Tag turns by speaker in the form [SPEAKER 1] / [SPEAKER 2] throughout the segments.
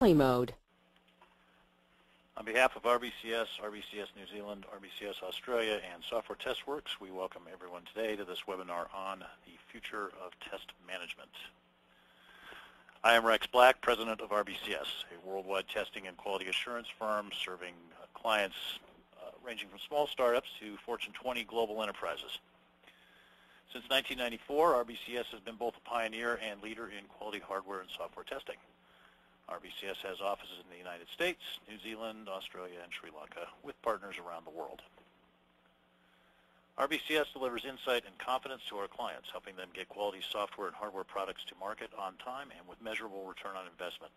[SPEAKER 1] mode.
[SPEAKER 2] On behalf of RBCS, RBCS New Zealand, RBCS Australia, and Software TestWorks, we welcome everyone today to this webinar on the future of test management. I am Rex Black, President of RBCS, a worldwide testing and quality assurance firm serving clients ranging from small startups to Fortune 20 global enterprises. Since 1994, RBCS has been both a pioneer and leader in quality hardware and software testing. RBCS has offices in the United States, New Zealand, Australia, and Sri Lanka, with partners around the world. RBCS delivers insight and confidence to our clients, helping them get quality software and hardware products to market on time and with measurable return on investment.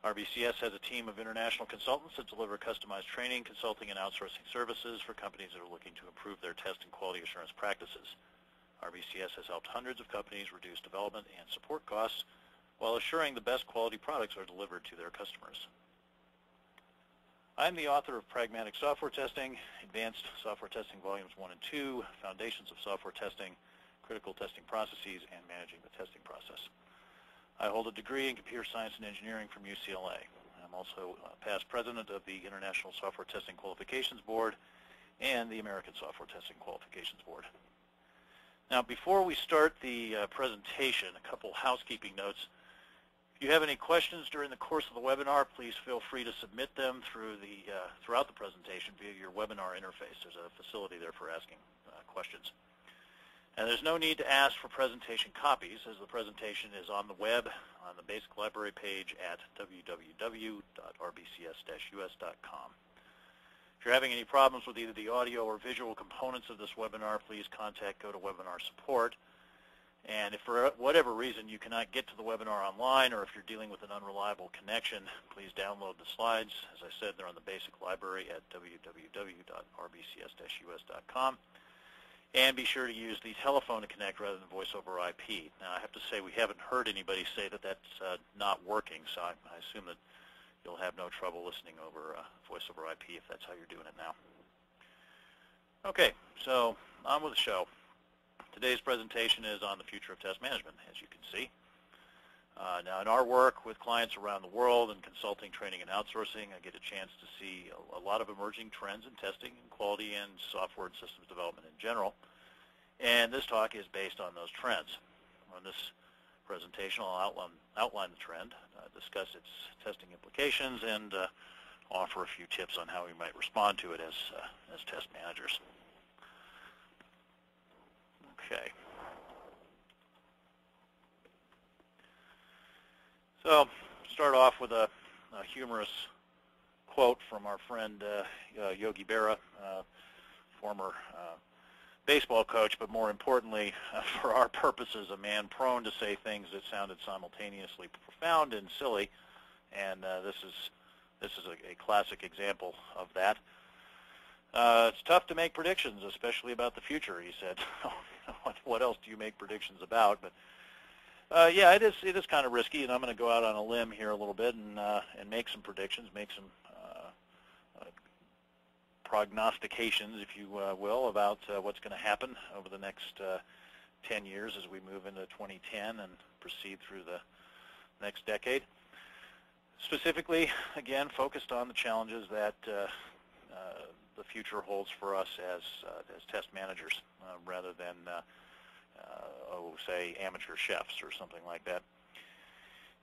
[SPEAKER 2] RBCS has a team of international consultants that deliver customized training, consulting, and outsourcing services for companies that are looking to improve their test and quality assurance practices. RBCS has helped hundreds of companies reduce development and support costs while assuring the best quality products are delivered to their customers. I'm the author of Pragmatic Software Testing, Advanced Software Testing Volumes 1 and 2, Foundations of Software Testing, Critical Testing Processes, and Managing the Testing Process. I hold a degree in Computer Science and Engineering from UCLA. I'm also past president of the International Software Testing Qualifications Board and the American Software Testing Qualifications Board. Now, before we start the presentation, a couple housekeeping notes. If you have any questions during the course of the webinar, please feel free to submit them throughout the presentation via your webinar interface. There's a facility there for asking questions. And there's no need to ask for presentation copies, as the presentation is on the web on the basic library page at www.rbcs-us.com. If you're having any problems with either the audio or visual components of this webinar, please contact GoToWebinar support. And if for whatever reason you cannot get to the webinar online, or if you're dealing with an unreliable connection, please download the slides. As I said, they're on the basic library at www.rbcs-us.com. And be sure to use the telephone to connect rather than voice over IP. Now, I have to say we haven't heard anybody say that that's not working, so I assume that you'll have no trouble listening over voice over IP if that's how you're doing it now. Okay, so on with the show. Today's presentation is on the future of test management, as you can see. Now, in our work with clients around the world in consulting, training, and outsourcing, I get a chance to see a lot of emerging trends in testing and quality and software and systems development in general. And this talk is based on those trends. On this presentation, I'll outline the trend, discuss its testing implications, and offer a few tips on how we might respond to it as test managers. Okay. So, start off with a humorous quote from our friend Yogi Berra, former baseball coach, but more importantly, for our purposes, a man prone to say things that sounded simultaneously profound and silly, and this is a classic example of that. It's tough to make predictions, especially about the future, he said. What else do you make predictions about? But yeah, it is kind of risky, and I'm going to go out on a limb here a little bit and make some predictions, make some prognostications, if you will, about what's going to happen over the next 10 years as we move into 2010 and proceed through the next decade. Specifically, again, focused on the challenges that the future holds for us as test managers, rather than, say, amateur chefs or something like that.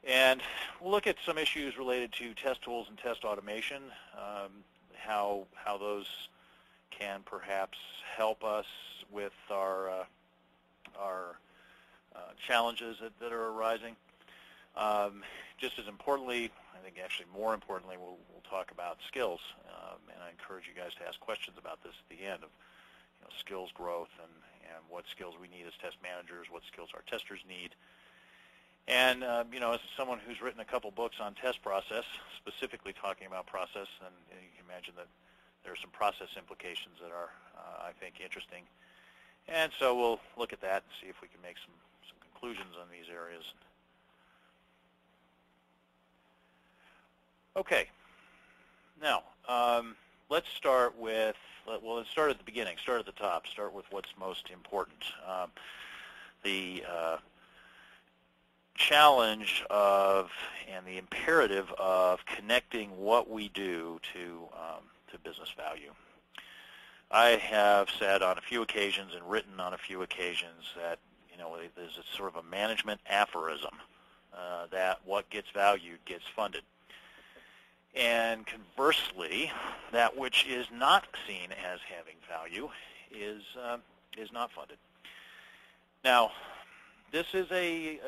[SPEAKER 2] And we'll look at some issues related to test tools and test automation, how those can perhaps help us with our challenges that are arising. Just as importantly, I think actually more importantly, we'll talk about skills, and I encourage you guys to ask questions about this at the end of skills growth and what skills we need as test managers, what skills our testers need. And as someone who's written a couple books on test process, specifically talking about process, and you can imagine that there are some process implications that are, I think, interesting. And so we'll look at that and see if we can make some conclusions on these areas. Okay. Now, let's start with, let's start at the beginning, start at the top, start with what's most important. The challenge of and the imperative of connecting what we do to business value. I have said on a few occasions and written on a few occasions that there's a sort of a management aphorism that what gets valued gets funded. And conversely, that which is not seen as having value is not funded. Now, this is a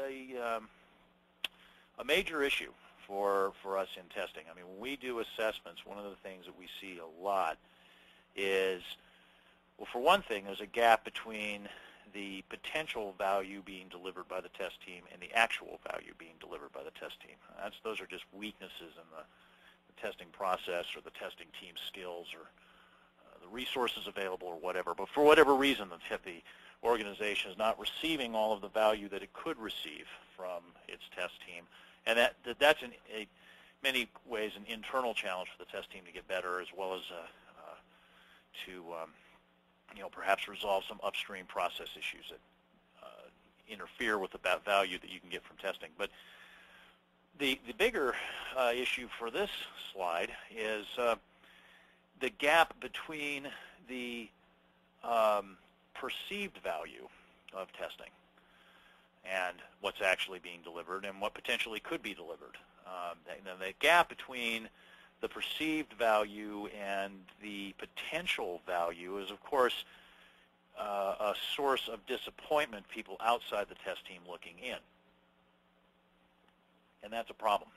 [SPEAKER 2] major issue for us in testing. I mean, when we do assessments, one of the things that we see a lot is, well, for one thing, there's a gap between the potential value being delivered by the test team and the actual value being delivered by the test team. Those are just weaknesses in the testing process or the testing team's skills or the resources available or whatever. But for whatever reason, the organization is not receiving all of the value that it could receive from its test team. And that's in many ways an internal challenge for the test team to get better, as well as to perhaps resolve some upstream process issues that interfere with the value that you can get from testing. But the bigger issue for this slide is the gap between the perceived value of testing and what's actually being delivered and what potentially could be delivered. The gap between the perceived value and the potential value is, of course, a source of disappointment people outside the test team looking in. And that's a problem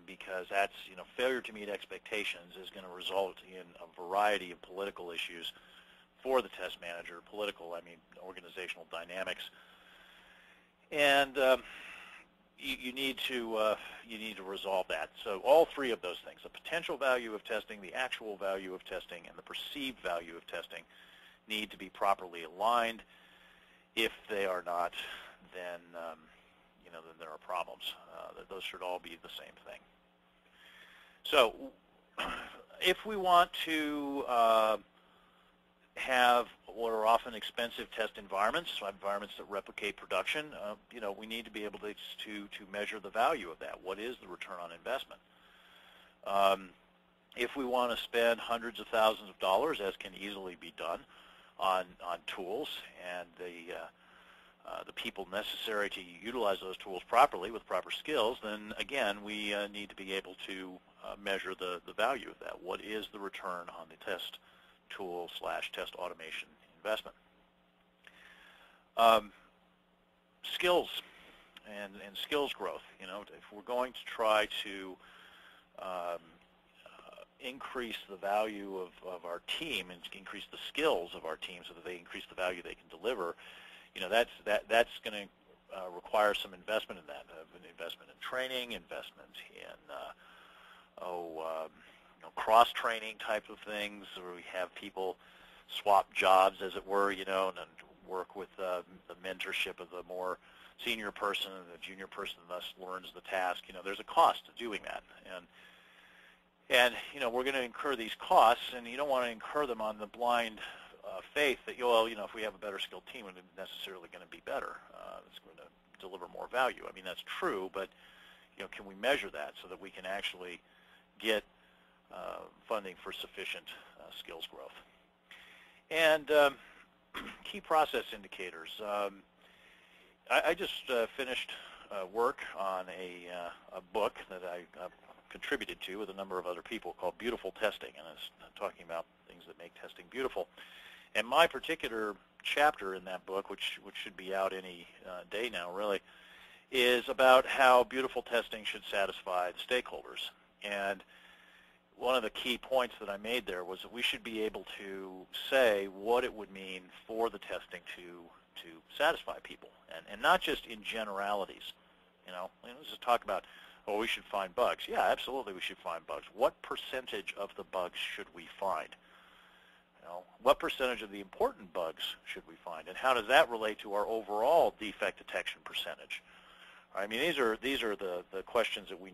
[SPEAKER 2] because that's, failure to meet expectations is going to result in a variety of political issues for the test manager. Political, I mean organizational dynamics. And you need to resolve that. So all three of those things: the potential value of testing, the actual value of testing, and the perceived value of testing need to be properly aligned. If they are not, then then there are problems. Those should all be the same thing. So if we want to have what are often expensive test environments that replicate production, we need to be able to measure the value of that. What is the return on investment? If we want to spend hundreds of thousands of dollars, as can easily be done, on tools and the people necessary to utilize those tools properly with proper skills, then again we need to be able to measure the value of that. What is the return on the test tool / test automation investment? Skills and skills growth. If we're going to try to increase the value of our team and increase the skills of our team so that they increase the value they can deliver, that's going to require some investment in that, an investment in training, investment in cross-training type of things, where we have people swap jobs, as it were, and work with the mentorship of the more senior person, and the junior person thus learns the task. There's a cost to doing that, and we're going to incur these costs, and you don't want to incur them on the blind faith that, if we have a better skilled team, it's necessarily going to be better. It's going to deliver more value. I mean, that's true, but can we measure that so that we can actually get funding for sufficient skills growth? And key process indicators. I just finished work on a book that I contributed to with a number of other people called Beautiful Testing, and it's talking about things that make testing beautiful. And my particular chapter in that book, which should be out any day now really, is about how beautiful testing should satisfy the stakeholders. And one of the key points that I made there was that we should be able to say what it would mean for the testing to satisfy people, and not just in generalities. Let's just talk about, we should find bugs. Yeah, absolutely we should find bugs. What percentage of the bugs should we find? What percentage of the important bugs should we find, and how does that relate to our overall defect detection percentage? I mean, these are the questions that we